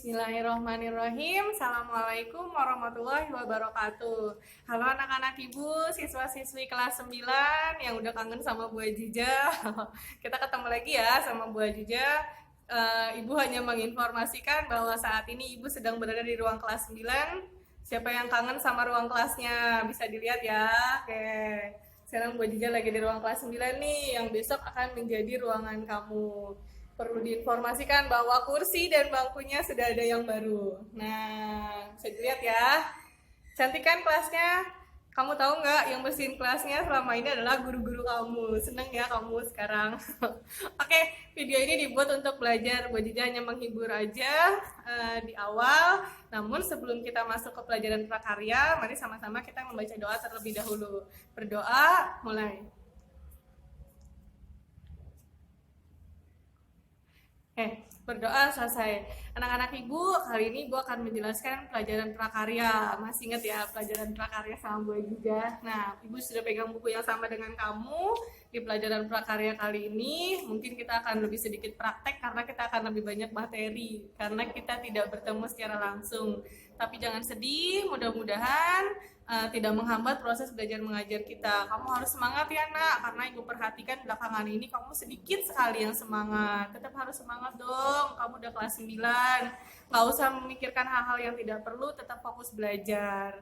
Bismillahirrahmanirrahim. Assalamualaikum warahmatullahi wabarakatuh. Halo anak-anak ibu, siswa-siswi kelas 9 yang udah kangen sama Bu Ajija. Kita ketemu lagi ya sama Bu Ajija. Ibu hanya menginformasikan bahwa saat ini ibu sedang berada di ruang kelas 9. Siapa yang kangen sama ruang kelasnya bisa dilihat ya. Oke. Sekarang Bu Ajija lagi di ruang kelas 9 nih, yang besok akan menjadi ruangan kamu. Perlu diinformasikan bahwa kursi dan bangkunya sudah ada yang baru. Nah, bisa dilihat ya. Cantik kan kelasnya? Kamu tahu nggak yang bersihin kelasnya selama ini adalah guru-guru kamu. Seneng ya kamu sekarang. Oke, video ini dibuat untuk belajar. Bu Ajija hanya menghibur aja di awal. Namun sebelum kita masuk ke pelajaran prakarya, mari sama-sama kita membaca doa terlebih dahulu. Berdoa, mulai. Berdoa selesai. Anak-anak ibu, kali ini ibu akan menjelaskan pelajaran prakarya. Masih ingat ya pelajaran prakarya sama Bu Ajija? Nah, ibu sudah pegang buku yang sama dengan kamu. Di pelajaran prakarya kali ini, mungkin kita akan lebih sedikit praktek karena kita akan lebih banyak materi. Karena kita tidak bertemu secara langsung. Tapi jangan sedih, mudah-mudahan tidak menghambat proses belajar mengajar kita. Kamu harus semangat ya nak, karena ibu perhatikan belakangan ini kamu sedikit sekali yang semangat. Tetap harus semangat dong, kamu udah kelas 9. Gak usah memikirkan hal-hal yang tidak perlu, tetap fokus belajar.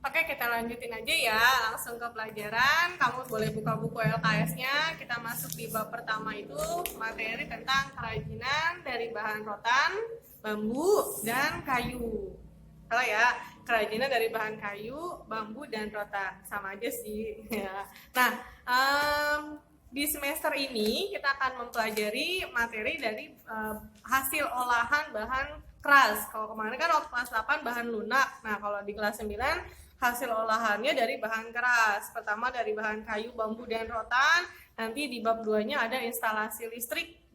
Oke, kita lanjutin aja ya, langsung ke pelajaran. Kamu boleh buka buku LKS-nya. Kita masuk di bab pertama itu, materi tentang kerajinan dari bahan rotan, bambu, dan kayu. Salah ya, kerajinan dari bahan kayu, bambu, dan rotan. Sama aja sih ya. Nah, di semester ini kita akan mempelajari materi dari hasil olahan bahan keras. Kalau kemarin kan waktu kelas 8 bahan lunak. Nah, kalau di kelas 9 hasil olahannya dari bahan keras. Pertama dari bahan kayu, bambu, dan rotan. Nanti di bab 2-nya ada instalasi listrik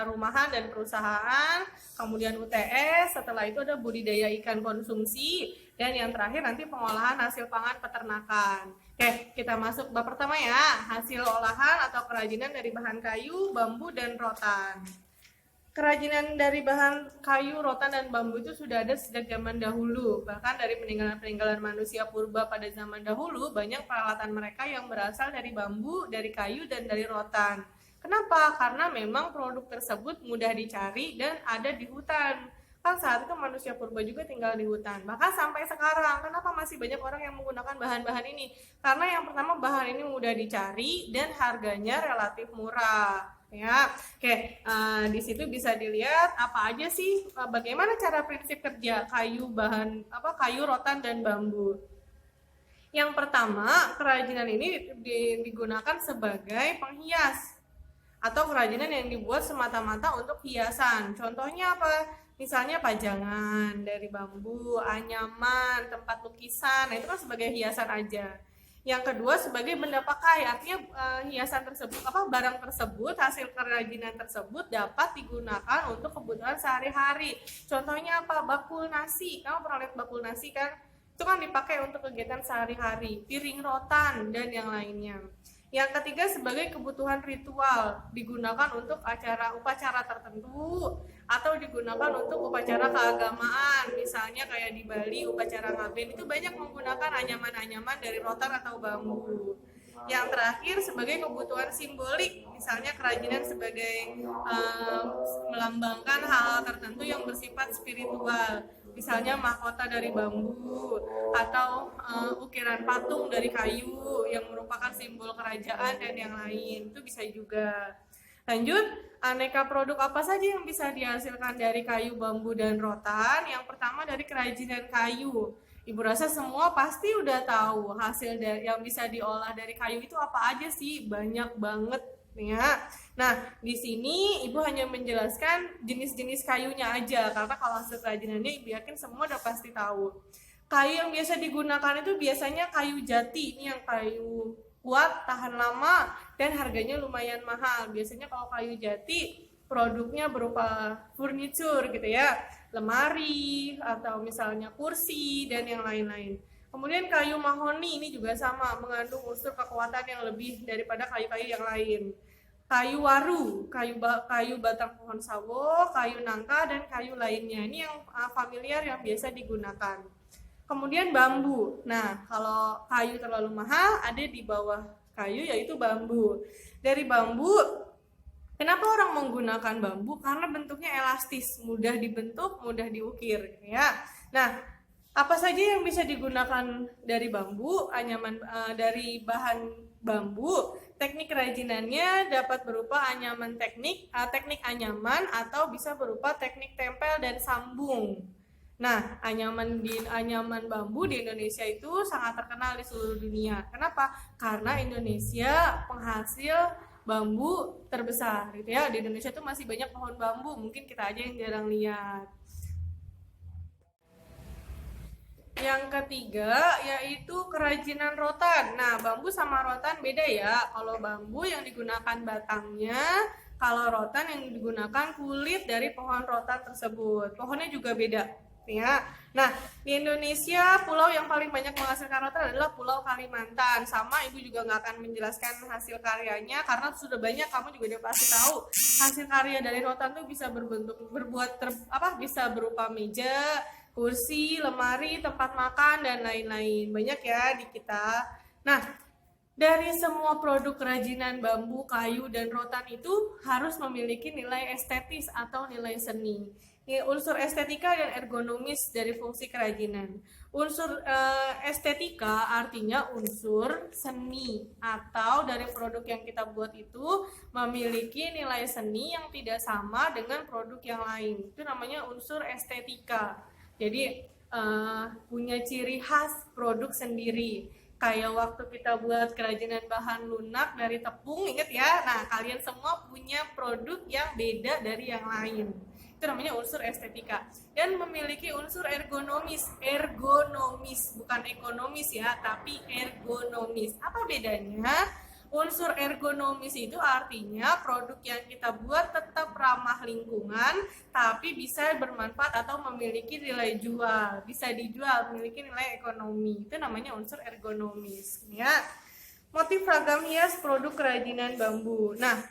rumahan dan perusahaan, kemudian UTS, setelah itu ada budidaya ikan konsumsi, dan yang terakhir nanti pengolahan hasil pangan peternakan. Oke, kita masuk bab pertama ya, hasil olahan atau kerajinan dari bahan kayu, bambu, dan rotan. Kerajinan dari bahan kayu, rotan, dan bambu itu sudah ada sejak zaman dahulu. Bahkan dari peninggalan-peninggalan manusia purba pada zaman dahulu, banyak peralatan mereka yang berasal dari bambu, dari kayu, dan dari rotan. Kenapa? Karena memang produk tersebut mudah dicari dan ada di hutan. Kan saat itu manusia purba juga tinggal di hutan. Bahkan sampai sekarang, kenapa masih banyak orang yang menggunakan bahan-bahan ini? Karena yang pertama bahan ini mudah dicari dan harganya relatif murah. Ya, oke. Di situ bisa dilihat apa aja sih, bagaimana cara prinsip kerja kayu kayu, rotan, dan bambu. Yang pertama, kerajinan ini digunakan sebagai penghias atau kerajinan yang dibuat semata-mata untuk hiasan. Contohnya apa? Misalnya pajangan dari bambu, anyaman, tempat lukisan. Nah, itu kan sebagai hiasan aja. Yang kedua sebagai benda pakai, artinya hiasan tersebut, barang tersebut, hasil kerajinan tersebut dapat digunakan untuk kebutuhan sehari-hari. Contohnya apa? Bakul nasi. Kamu pernah lihat bakul nasi kan? Itu kan dipakai untuk kegiatan sehari-hari. Piring rotan dan yang lainnya. Yang ketiga sebagai kebutuhan ritual, digunakan untuk upacara tertentu atau digunakan untuk upacara keagamaan. Misalnya kayak di Bali upacara ngaben itu banyak menggunakan anyaman-anyaman dari rotan atau bambu. Yang terakhir sebagai kebutuhan simbolik, misalnya kerajinan sebagai melambangkan hal-hal tertentu yang bersifat spiritual. Misalnya mahkota dari bambu atau ukiran patung dari kayu yang merupakan simbol kerajaan dan yang lain, itu bisa juga. Lanjut, aneka produk apa saja yang bisa dihasilkan dari kayu, bambu, dan rotan? Yang pertama dari kerajinan kayu. Ibu rasa semua pasti udah tahu hasil yang bisa diolah dari kayu itu apa aja sih, banyak banget ya. Nah, di sini Ibu hanya menjelaskan jenis-jenis kayunya aja, karena kalau hasil kerajinannya Ibu yakin semua udah pasti tahu. Kayu yang biasa digunakan itu biasanya kayu jati, ini yang kayu kuat, tahan lama, dan harganya lumayan mahal. Biasanya kalau kayu jati produknya berupa furniture gitu ya, lemari atau misalnya kursi dan yang lain-lain. Kemudian kayu mahoni ini juga sama, mengandung unsur kekuatan yang lebih daripada kayu-kayu yang lain. kayu waru, kayu batang pohon sawo, kayu nangka, dan kayu lainnya. Ini yang familiar yang biasa digunakan. Kemudian bambu. Nah, kalau kayu terlalu mahal, ada di bawah kayu yaitu bambu. Dari bambu, kenapa orang menggunakan bambu? Karena bentuknya elastis, mudah dibentuk, mudah diukir, ya. Nah, apa saja yang bisa digunakan dari bambu, dari bahan bambu? Teknik kerajinannya dapat berupa teknik anyaman, atau bisa berupa teknik tempel dan sambung. Nah, anyaman bambu di Indonesia itu sangat terkenal di seluruh dunia. Kenapa? Karena Indonesia penghasil bambu terbesar, gitu ya. Di Indonesia itu masih banyak pohon bambu, mungkin kita aja yang jarang lihat. Yang ketiga yaitu kerajinan rotan. Nah, bambu sama rotan beda ya. Kalau bambu yang digunakan batangnya, kalau rotan yang digunakan kulit dari pohon rotan tersebut. Pohonnya juga beda. Ya. Nah, di Indonesia pulau yang paling banyak menghasilkan rotan adalah Pulau Kalimantan. Sama, ibu juga nggak akan menjelaskan hasil karyanya karena sudah banyak, kamu juga udah pasti tahu hasil karya dari rotan tuh bisa bisa berupa meja, kursi, lemari, tempat makan, dan lain-lain. Banyak ya di kita. Nah, dari semua produk kerajinan bambu, kayu, dan rotan itu harus memiliki nilai estetis atau nilai seni. Unsur estetika dan ergonomis dari fungsi kerajinan. Unsur estetika artinya unsur seni, atau dari produk yang kita buat itu memiliki nilai seni yang tidak sama dengan produk yang lain. Itu namanya unsur estetika. Jadi punya ciri khas produk sendiri. Kayak waktu kita buat kerajinan bahan lunak dari tepung, inget ya? Nah, kalian semua punya produk yang beda dari yang lain. Itu namanya unsur estetika. Dan memiliki unsur ergonomis, bukan ekonomis ya, tapi ergonomis. Apa bedanya? Unsur ergonomis itu artinya produk yang kita buat tetap ramah lingkungan, tapi bisa bermanfaat atau memiliki nilai jual, bisa dijual, memiliki nilai ekonomi. Itu namanya unsur ergonomis, ya. Motif ragam hias produk kerajinan bambu. Nah,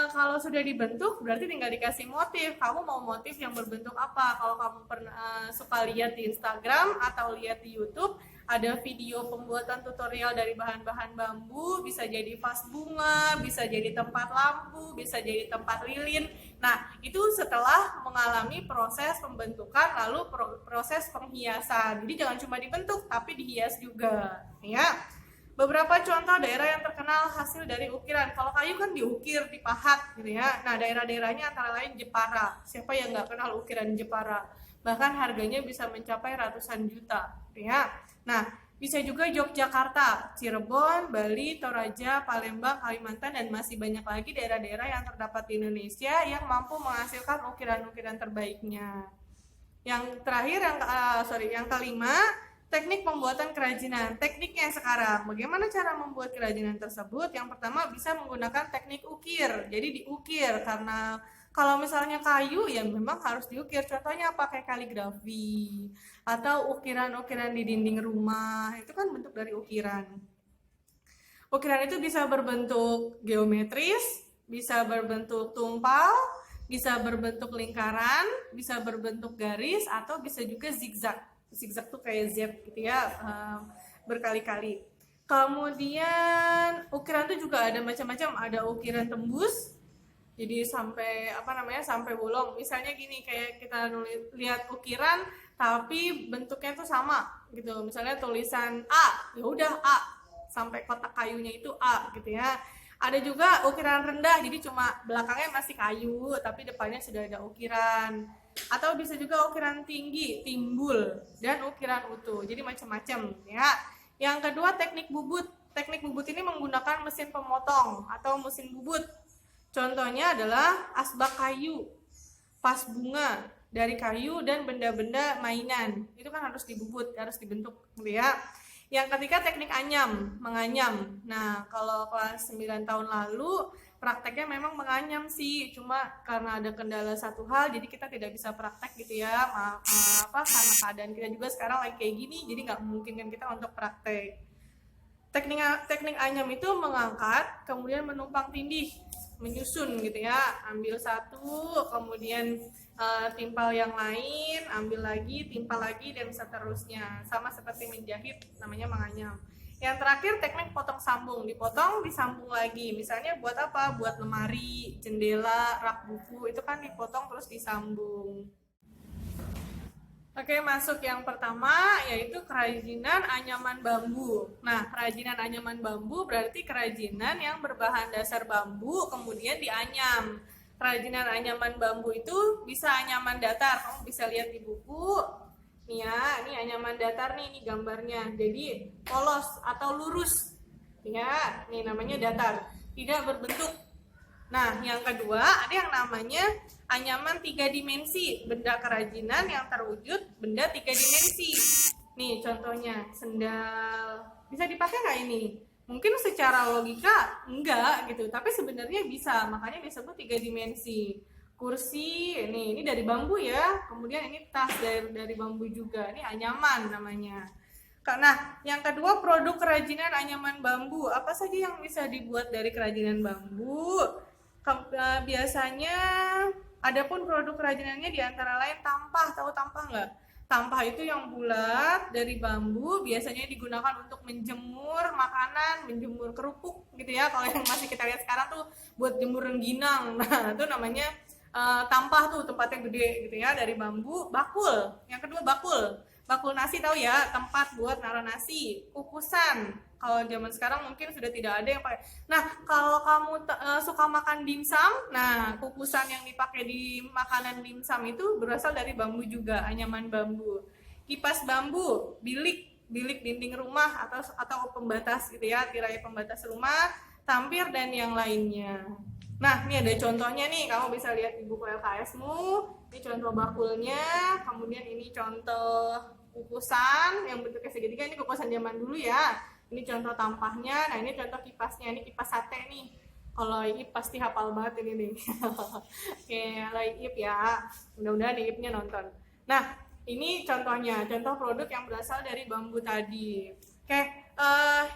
kalau sudah dibentuk berarti tinggal dikasih motif. Kamu mau motif yang berbentuk apa? Kalau kamu suka lihat di Instagram atau lihat di YouTube, ada video pembuatan tutorial dari bahan-bahan bambu, bisa jadi vas bunga, bisa jadi tempat lampu, bisa jadi tempat lilin. Nah, itu setelah mengalami proses pembentukan lalu proses penghiasan. Jadi jangan cuma dibentuk tapi dihias juga, ya. Beberapa contoh daerah yang terkenal hasil dari ukiran. Kalau kayu kan diukir, dipahat gitu ya. Nah, daerah-daerahnya antara lain Jepara. Siapa yang nggak kenal ukiran Jepara? Bahkan harganya bisa mencapai ratusan juta gitu ya. Nah, bisa juga Yogyakarta, Cirebon, Bali, Toraja, Palembang, Kalimantan, dan masih banyak lagi daerah-daerah yang terdapat di Indonesia yang mampu menghasilkan ukiran-ukiran terbaiknya. Yang terakhir, yang kelima, teknik pembuatan kerajinan. Tekniknya sekarang, bagaimana cara membuat kerajinan tersebut? Yang pertama bisa menggunakan teknik ukir. Jadi diukir, karena kalau misalnya kayu ya memang harus diukir. Contohnya pakai kaligrafi atau ukiran-ukiran di dinding rumah. Itu kan bentuk dari ukiran. Ukiran itu bisa berbentuk geometris, bisa berbentuk tumpal, bisa berbentuk lingkaran, bisa berbentuk garis, atau bisa juga zigzag. Zigzag tuh kayak Z gitu ya, berkali-kali. Kemudian ukiran tuh juga ada macam-macam, ada ukiran tembus, jadi sampai bolong. Misalnya gini, kayak kita lihat ukiran tapi bentuknya tuh sama gitu. Misalnya tulisan A, ya udah A sampai kotak kayunya itu A gitu ya. Ada juga ukiran rendah, jadi cuma belakangnya masih kayu tapi depannya sudah ada ukiran. Atau bisa juga ukiran tinggi, timbul, dan ukiran utuh. Jadi macam-macam ya. Yang kedua, teknik bubut. Teknik bubut ini menggunakan mesin pemotong atau mesin bubut. Contohnya adalah asbak kayu, vas bunga dari kayu, dan benda-benda mainan. Itu kan harus dibubut, harus dibentuk gitu ya. Yang ketiga, teknik menganyam. Nah, kalau kelas 9 tahun lalu prakteknya memang menganyam sih, cuma karena ada kendala satu hal jadi kita tidak bisa praktek gitu ya. Karena keadaan kita juga sekarang lagi kayak gini, jadi nggak memungkinkan kita untuk praktek. Teknik anyam itu mengangkat kemudian menumpang tindih. menyusun gitu ya, ambil satu, kemudian timpal yang lain, ambil lagi, timpal lagi, dan seterusnya. Sama seperti menjahit, namanya menganyam. Yang terakhir teknik potong sambung, dipotong disambung lagi. Misalnya buat apa? Buat lemari, jendela, rak buku, itu kan dipotong terus disambung. Oke, masuk yang pertama yaitu kerajinan anyaman bambu. Nah, kerajinan anyaman bambu berarti kerajinan yang berbahan dasar bambu kemudian dianyam. Kerajinan anyaman bambu itu bisa anyaman datar. Kamu bisa lihat di buku. Nih ya, ini anyaman datar nih, ini gambarnya. Jadi polos atau lurus. Ya, ini namanya datar. Tidak berbentuk. Nah, yang kedua ada yang namanya anyaman 3 dimensi, benda kerajinan yang terwujud benda 3 dimensi. Nih contohnya, sendal. Bisa dipakai nggak ini? Mungkin secara logika enggak gitu, tapi sebenarnya bisa, makanya disebut 3 dimensi. Kursi, ini dari bambu ya, kemudian ini tas dari bambu juga, ini anyaman namanya. Nah, yang kedua produk kerajinan anyaman bambu. Apa saja yang bisa dibuat dari kerajinan bambu? Biasanya adapun produk kerajinannya diantara lain tampah. Tahu tampah nggak? Tampah itu yang bulat dari bambu, biasanya digunakan untuk menjemur makanan, menjemur kerupuk gitu ya. Kalau yang masih kita lihat sekarang tuh buat jemur rengginang. Nah, itu namanya tampah tuh, tempatnya gede gitu ya, dari bambu. Bakul, yang kedua bakul. Bakul nasi tahu ya, tempat buat naruh nasi. Kukusan, kalau zaman sekarang mungkin sudah tidak ada yang pakai. Nah, kalau kamu suka makan dimsum, nah kukusan yang dipakai di makanan dimsum itu berasal dari bambu juga, anyaman bambu. Kipas bambu, bilik dinding rumah atau pembatas gitu ya, tirai pembatas rumah, tampir dan yang lainnya. Nah, ini ada contohnya nih, kamu bisa lihat di buku LKS-mu. Ini contoh bakulnya, kemudian ini contoh kukusan yang bentuknya segitiga, ini kukusan zaman dulu ya. Ini contoh tampahnya, nah ini contoh kipasnya, ini kipas sate nih. Kalau Iip pasti hafal banget ini nih. Oke, kalau Iip ya, mudah-mudahan Iipnya nonton. Nah, ini contohnya, contoh produk yang berasal dari bambu tadi. Oke,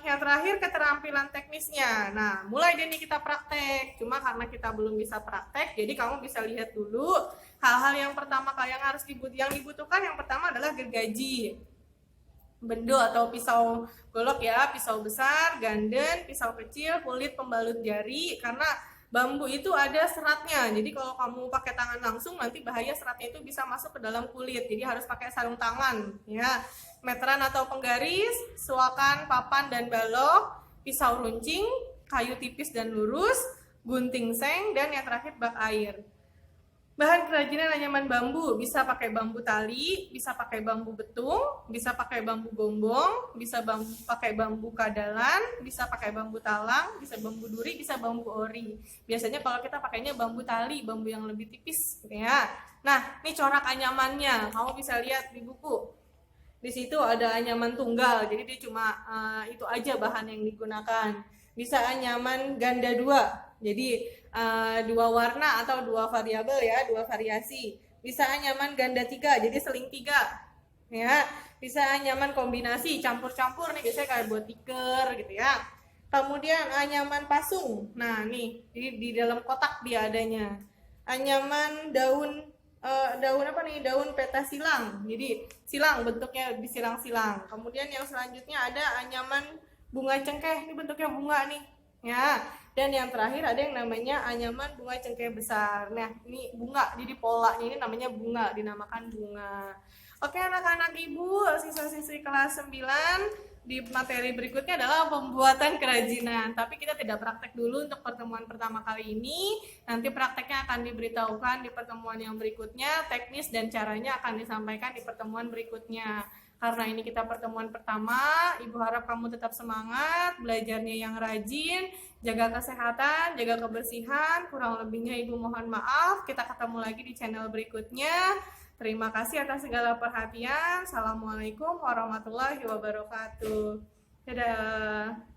yang terakhir keterampilan teknisnya. Nah, mulai deh nih kita praktek. Cuma karena kita belum bisa praktek, jadi kamu bisa lihat dulu hal-hal yang pertama kali yang dibutuhkan. Yang pertama adalah gergaji, bendo atau pisau golok ya, pisau besar, ganden, pisau kecil, kulit pembalut jari. Karena bambu itu ada seratnya, jadi kalau kamu pakai tangan langsung nanti bahaya seratnya itu bisa masuk ke dalam kulit. Jadi harus pakai sarung tangan ya. Meteran atau penggaris, suakan, papan dan balok, pisau runcing, kayu tipis dan lurus, gunting seng, dan yang terakhir bak air. Bahan kerajinan anyaman bambu bisa pakai bambu tali, bisa pakai bambu betung, bisa pakai bambu gombong, bisa pakai bambu kadalan, bisa pakai bambu talang, bisa bambu duri, bisa bambu ori. Biasanya kalau kita pakainya bambu tali, bambu yang lebih tipis gitu ya. Nah, ini corak anyamannya, kamu bisa lihat di buku. Di situ ada anyaman tunggal, jadi dia cuma itu aja bahan yang digunakan. Bisa anyaman ganda 2, jadi 2 warna atau 2 variabel ya, 2 variasi. Bisa anyaman ganda 3, jadi seling 3 ya. Bisa anyaman kombinasi, campur-campur nih, biasanya kayak buat tikar gitu ya. Kemudian anyaman pasung, nah nih di dalam kotak dia adanya. Anyaman daun apa nih, daun peta silang, jadi silang bentuknya disilang-silang. Kemudian yang selanjutnya ada anyaman bunga cengkeh, ini bentuknya bunga nih ya. Dan yang terakhir ada yang namanya anyaman bunga cengkeh besar. Nah, ini bunga, jadi polanya ini namanya bunga, dinamakan bunga. Oke anak-anak ibu, siswa-siswi kelas 9, di materi berikutnya adalah pembuatan kerajinan. Tapi kita tidak praktek dulu untuk pertemuan pertama kali ini. Nanti prakteknya akan diberitahukan di pertemuan yang berikutnya. Teknis dan caranya akan disampaikan di pertemuan berikutnya. Karena ini kita pertemuan pertama, Ibu harap kamu tetap semangat, belajarnya yang rajin, jaga kesehatan, jaga kebersihan. Kurang lebihnya Ibu mohon maaf. Kita ketemu lagi di channel berikutnya. Terima kasih atas segala perhatian. Assalamualaikum warahmatullahi wabarakatuh. Dadah.